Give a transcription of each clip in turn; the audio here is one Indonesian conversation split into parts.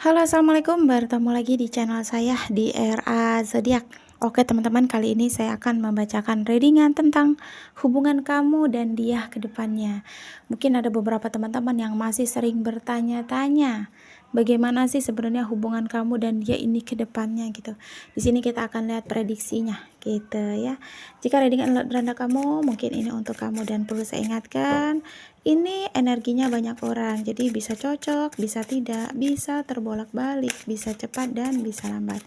Halo, assalamualaikum. Bertemu lagi di channel saya di RA Zodiak. Oke, teman-teman, kali ini saya akan membacakan readingan tentang hubungan kamu dan dia ke depannya. Mungkin ada beberapa teman-teman yang masih sering bertanya-tanya, bagaimana sih sebenarnya hubungan kamu dan dia ini ke depannya gitu. Di sini kita akan lihat prediksinya gitu ya. Jika readingan beranda kamu, mungkin ini untuk kamu, dan perlu saya ingatkan, ini energinya banyak orang, jadi bisa cocok, bisa tidak, bisa terbolak-balik, bisa cepat dan bisa lambat.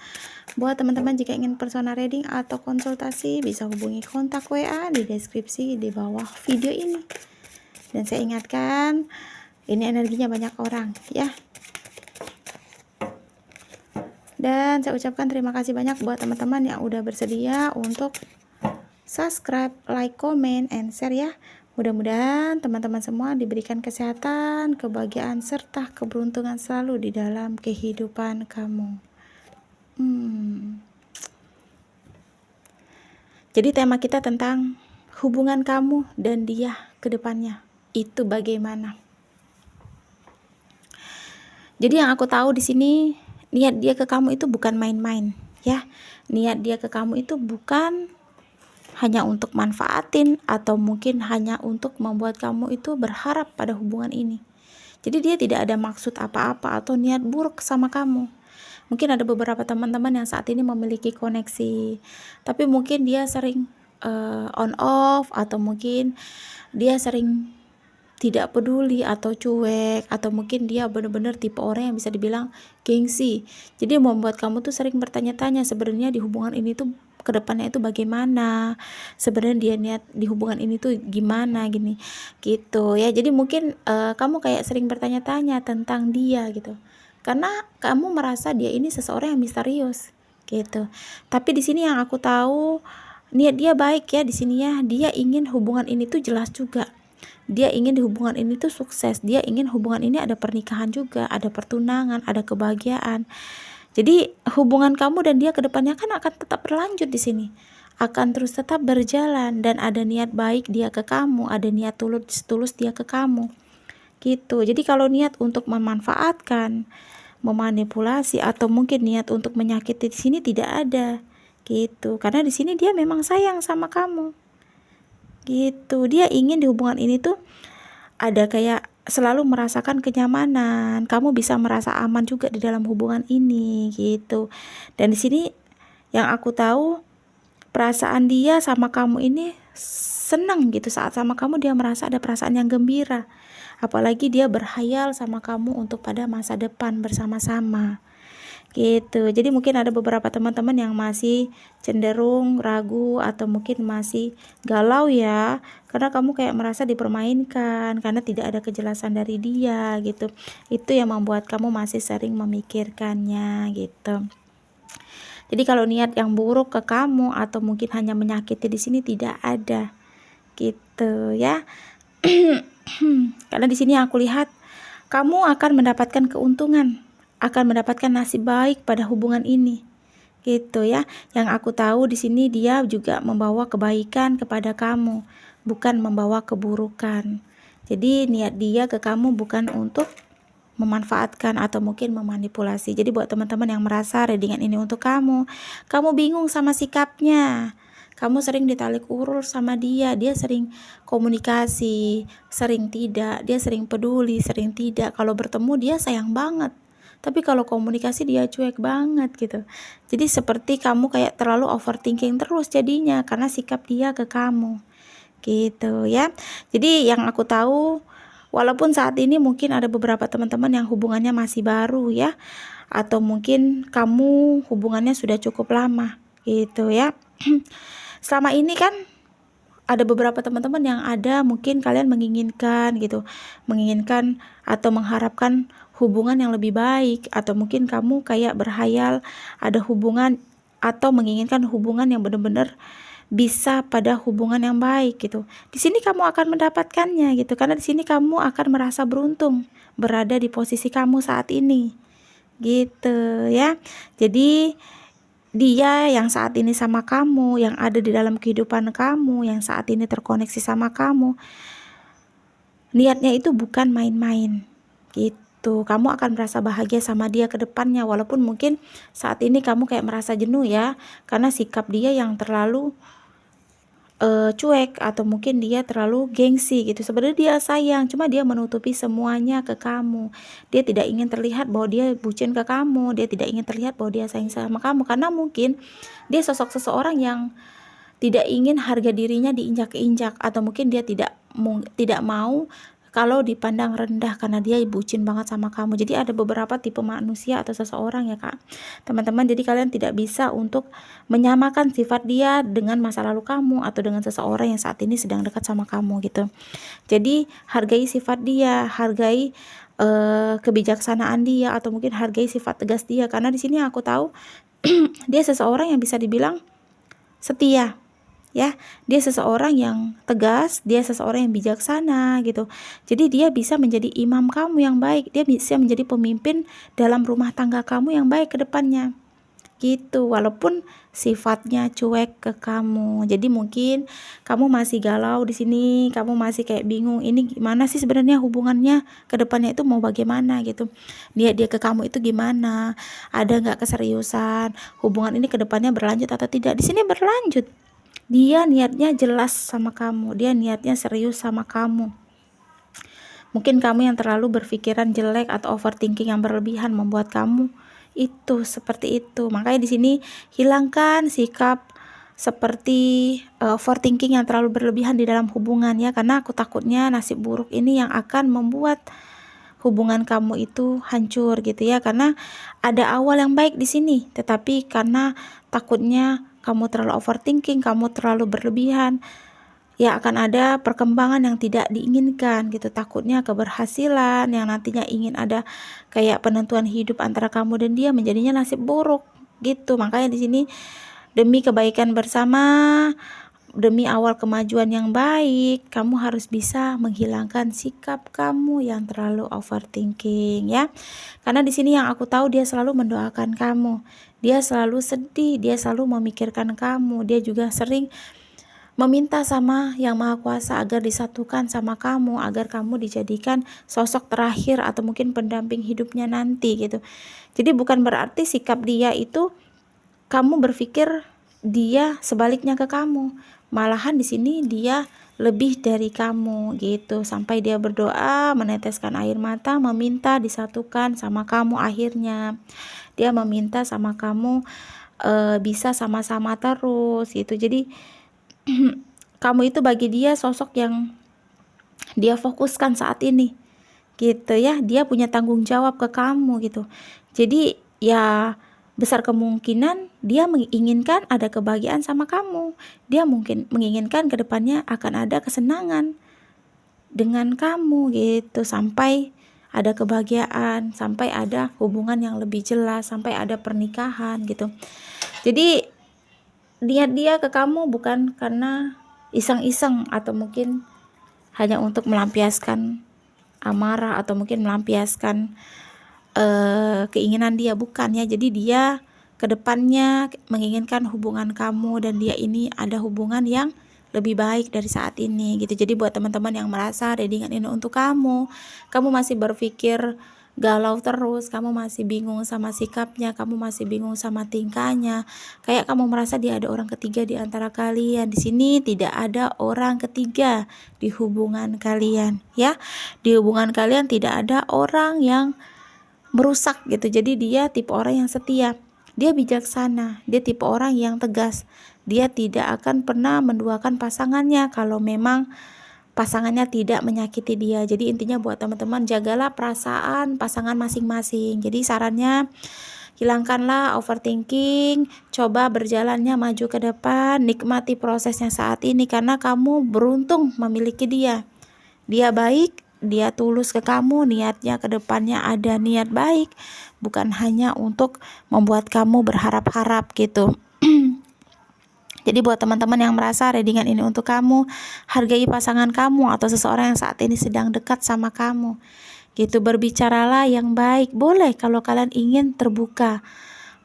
Buat teman-teman jika ingin personal reading atau konsultasi, bisa hubungi kontak WA di deskripsi di bawah video ini. Dan saya ingatkan, ini energinya banyak orang ya. Dan saya ucapkan terima kasih banyak buat teman-teman yang udah bersedia untuk subscribe, like, comment, and share ya. Mudah-mudahan teman-teman semua diberikan kesehatan, kebahagiaan, serta keberuntungan selalu di dalam kehidupan kamu. Jadi tema kita tentang hubungan kamu dan dia ke depannya. Itu bagaimana? Jadi yang aku tahu di sini, niat dia ke kamu itu bukan main-main ya. Niat dia ke kamu itu bukan hanya untuk manfaatin atau mungkin hanya untuk membuat kamu itu berharap pada hubungan ini. Jadi dia tidak ada maksud apa-apa atau niat buruk sama kamu. Mungkin ada beberapa teman-teman yang saat ini memiliki koneksi, tapi mungkin dia sering on off, atau mungkin dia sering tidak peduli atau cuek, atau mungkin dia benar-benar tipe orang yang bisa dibilang gengsi. Jadi membuat kamu tuh sering bertanya-tanya sebenarnya di hubungan ini tuh kedepannya itu bagaimana, sebenarnya dia niat di hubungan ini tuh gimana gini gitu ya. Jadi mungkin kamu kayak sering bertanya-tanya tentang dia gitu, karena kamu merasa dia ini seseorang yang misterius gitu. Tapi di sini yang aku tahu, niat dia baik ya. Di sini ya, dia ingin hubungan ini tuh jelas juga. Dia ingin di hubungan ini tuh sukses. Dia ingin hubungan ini ada pernikahan juga, ada pertunangan, ada kebahagiaan. Jadi hubungan kamu dan dia ke depannya kan akan tetap berlanjut di sini. Akan terus tetap berjalan, dan ada niat baik dia ke kamu, ada niat tulus dia ke kamu. Gitu. Jadi kalau niat untuk memanfaatkan, memanipulasi, atau mungkin niat untuk menyakiti di sini tidak ada. Gitu. Karena di sini dia memang sayang sama kamu. Gitu. Dia ingin di hubungan ini tuh ada kayak selalu merasakan kenyamanan, kamu bisa merasa aman juga di dalam hubungan ini gitu. Dan di sini yang aku tahu, perasaan dia sama kamu ini senang gitu. Saat sama kamu dia merasa ada perasaan yang gembira, apalagi dia berhayal sama kamu untuk pada masa depan bersama-sama gitu. Jadi mungkin ada beberapa teman-teman yang masih cenderung ragu atau mungkin masih galau ya, karena kamu kayak merasa dipermainkan, karena tidak ada kejelasan dari dia gitu. Itu yang membuat kamu masih sering memikirkannya gitu. Jadi kalau niat yang buruk ke kamu atau mungkin hanya menyakiti di sini tidak ada gitu ya. Karena di sini aku lihat kamu akan mendapatkan keuntungan, akan mendapatkan nasib baik pada hubungan ini. Gitu ya. Yang aku tahu di sini dia juga membawa kebaikan kepada kamu, bukan membawa keburukan. Jadi niat dia ke kamu bukan untuk memanfaatkan atau mungkin memanipulasi. Jadi buat teman-teman yang merasa readingan ini untuk kamu bingung sama sikapnya, kamu sering ditarik ulur sama dia sering komunikasi, sering tidak, dia sering peduli, sering tidak. Kalau bertemu dia sayang banget, tapi kalau komunikasi dia cuek banget gitu. Jadi seperti kamu kayak terlalu overthinking terus jadinya karena sikap dia ke kamu gitu ya. Jadi yang aku tahu, walaupun saat ini mungkin ada beberapa teman-teman yang hubungannya masih baru ya, atau mungkin kamu hubungannya sudah cukup lama gitu ya. Selama ini kan ada beberapa teman-teman yang ada mungkin kalian menginginkan gitu, menginginkan atau mengharapkan hubungan yang lebih baik, atau mungkin kamu kayak berhayal ada hubungan atau menginginkan hubungan yang benar-benar bisa pada hubungan yang baik gitu. Di sini kamu akan mendapatkannya gitu, karena di sini kamu akan merasa beruntung berada di posisi kamu saat ini. Gitu ya. Jadi dia yang saat ini sama kamu, yang ada di dalam kehidupan kamu, yang saat ini terkoneksi sama kamu, niatnya itu bukan main-main gitu. gitu. Kamu akan merasa bahagia sama dia ke depannya, walaupun mungkin saat ini kamu kayak merasa jenuh ya, karena sikap dia yang terlalu cuek, atau mungkin dia terlalu gengsi gitu. Sebenarnya dia sayang, cuma dia menutupi semuanya ke kamu. Dia tidak ingin terlihat bahwa dia bucin ke kamu, dia tidak ingin terlihat bahwa dia sayang sama kamu, karena mungkin dia sosok seseorang yang tidak ingin harga dirinya diinjak-injak, atau mungkin dia tidak mau kalau dipandang rendah karena dia bucin banget sama kamu. Jadi ada beberapa tipe manusia atau seseorang ya Kak, teman-teman. Jadi kalian tidak bisa untuk menyamakan sifat dia dengan masa lalu kamu atau dengan seseorang yang saat ini sedang dekat sama kamu gitu. Jadi hargai sifat dia, hargai kebijaksanaan dia, atau mungkin hargai sifat tegas dia, karena di sini aku tahu dia seseorang yang bisa dibilang setia ya. Dia seseorang yang tegas, dia seseorang yang bijaksana gitu. Jadi dia bisa menjadi imam kamu yang baik, dia bisa menjadi pemimpin dalam rumah tangga kamu yang baik ke depannya gitu, walaupun sifatnya cuek ke kamu. Jadi mungkin kamu masih galau di sini, kamu masih kayak bingung, ini gimana sih sebenarnya hubungannya ke depannya itu mau bagaimana gitu. Dia ke kamu itu gimana? Ada nggak keseriusan? Hubungan ini ke depannya berlanjut atau tidak? Di sini berlanjut. Dia niatnya jelas sama kamu, dia niatnya serius sama kamu. Mungkin kamu yang terlalu berpikiran jelek atau overthinking yang berlebihan membuat kamu itu seperti itu. Makanya di sini hilangkan sikap seperti overthinking yang terlalu berlebihan di dalam hubungan ya, karena aku takutnya nasib buruk ini yang akan membuat hubungan kamu itu hancur gitu ya. Karena ada awal yang baik di sini, tetapi karena takutnya kamu terlalu overthinking, kamu terlalu berlebihan, ya akan ada perkembangan yang tidak diinginkan gitu. Takutnya keberhasilan yang nantinya ingin ada kayak penentuan hidup antara kamu dan dia menjadinya nasib buruk gitu. Makanya di sini demi kebaikan bersama, demi awal kemajuan yang baik, kamu harus bisa menghilangkan sikap kamu yang terlalu overthinking ya. Karena di sini yang aku tahu dia selalu mendoakan kamu. Dia selalu sedih, dia selalu memikirkan kamu. Dia juga sering meminta sama Yang Maha Kuasa agar disatukan sama kamu, agar kamu dijadikan sosok terakhir atau mungkin pendamping hidupnya nanti gitu. Jadi bukan berarti sikap dia itu kamu berpikir dia sebaliknya ke kamu. Malahan di sini dia lebih dari kamu gitu. Sampai dia berdoa, meneteskan air mata, meminta disatukan sama kamu akhirnya. Dia meminta sama kamu bisa sama-sama terus gitu. Jadi kamu itu bagi dia sosok yang dia fokuskan saat ini gitu ya. Dia punya tanggung jawab ke kamu gitu. Jadi ya besar kemungkinan dia menginginkan ada kebahagiaan sama kamu. Dia mungkin menginginkan kedepannya akan ada kesenangan dengan kamu gitu, sampai ada kebahagiaan, sampai ada hubungan yang lebih jelas, sampai ada pernikahan gitu. Jadi niat dia ke kamu bukan karena iseng-iseng atau mungkin hanya untuk melampiaskan amarah atau mungkin melampiaskan keinginan dia, bukan ya. Jadi dia kedepannya menginginkan hubungan kamu dan dia ini ada hubungan yang lebih baik dari saat ini gitu. Jadi buat teman-teman yang merasa readingan ini untuk kamu masih berpikir galau terus, kamu masih bingung sama sikapnya, kamu masih bingung sama tingkahnya, kayak kamu merasa dia ada orang ketiga di antara kalian. Di sini tidak ada orang ketiga di hubungan kalian ya. Di hubungan kalian tidak ada orang yang merusak gitu. Jadi dia tipe orang yang setia, dia bijaksana, dia tipe orang yang tegas. Dia tidak akan pernah menduakan pasangannya kalau memang pasangannya tidak menyakiti dia. Jadi intinya buat teman-teman, jagalah perasaan pasangan masing-masing. Jadi sarannya, hilangkanlah overthinking, coba berjalannya maju ke depan, nikmati prosesnya saat ini karena kamu beruntung memiliki dia. Dia baik, dia tulus ke kamu, niatnya ke depannya ada niat baik, bukan hanya untuk membuat kamu berharap-harap gitu. Jadi buat teman-teman yang merasa readingan ini untuk kamu, hargai pasangan kamu atau seseorang yang saat ini sedang dekat sama kamu gitu. Berbicaralah yang baik, boleh kalau kalian ingin terbuka,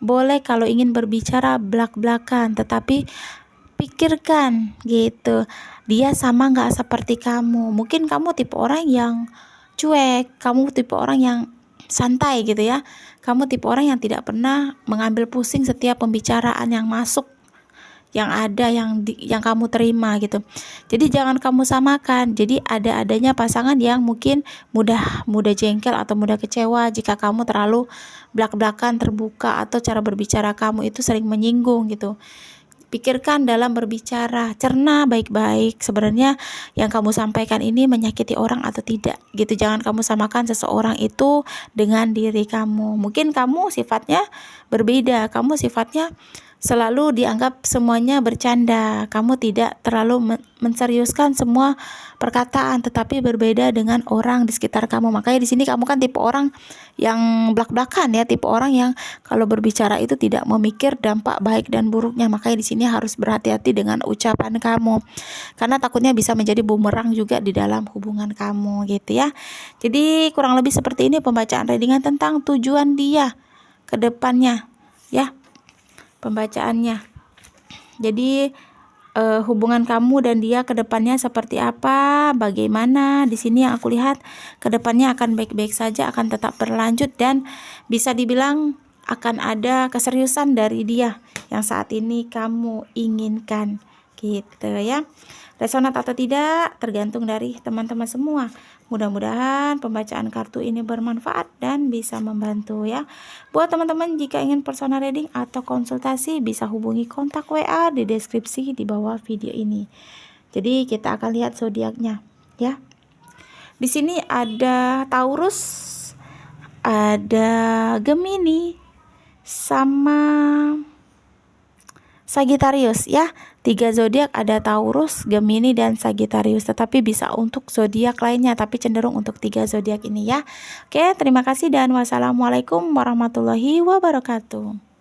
boleh kalau ingin berbicara belak-belakan, tetapi pikirkan gitu, dia sama nggak seperti kamu. Mungkin kamu tipe orang yang cuek, kamu tipe orang yang santai gitu ya. Kamu tipe orang yang tidak pernah mengambil pusing setiap pembicaraan yang masuk, yang ada, yang kamu terima gitu. Jadi jangan kamu samakan. Jadi ada-adanya pasangan yang mungkin mudah jengkel atau mudah kecewa jika kamu terlalu belak-belakan, terbuka, atau cara berbicara kamu itu sering menyinggung gitu. Pikirkan dalam berbicara, cerna baik-baik sebenarnya yang kamu sampaikan ini menyakiti orang atau tidak gitu. Jangan kamu samakan seseorang itu dengan diri kamu. Mungkin kamu sifatnya berbeda, kamu sifatnya selalu dianggap semuanya bercanda, kamu tidak terlalu menseriuskan semua perkataan, tetapi berbeda dengan orang di sekitar kamu. Makanya di sini kamu kan tipe orang yang blak-blakan ya, tipe orang yang kalau berbicara itu tidak memikir dampak baik dan buruknya. Makanya di sini harus berhati-hati dengan ucapan kamu, karena takutnya bisa menjadi bumerang juga di dalam hubungan kamu gitu ya. Jadi kurang lebih seperti ini pembacaan readingan tentang tujuan dia ke depannya ya, pembacaannya. Jadi hubungan kamu dan dia ke depannya seperti apa, bagaimana. Di sini yang aku lihat ke depannya akan baik-baik saja, akan tetap berlanjut, dan bisa dibilang akan ada keseriusan dari dia yang saat ini kamu inginkan gitu ya. Resonat atau tidak tergantung dari teman-teman semua. Mudah-mudahan pembacaan kartu ini bermanfaat dan bisa membantu ya. Buat teman-teman jika ingin personal reading atau konsultasi bisa hubungi kontak WA di deskripsi di bawah video ini. Jadi kita akan lihat zodiaknya ya. Di sini ada Taurus, ada Gemini, sama Sagittarius ya. 3 zodiak ada Taurus, Gemini, dan Sagittarius. Tetapi bisa untuk zodiak lainnya, tapi cenderung untuk 3 zodiak ini ya. Oke, terima kasih dan wassalamualaikum warahmatullahi wabarakatuh.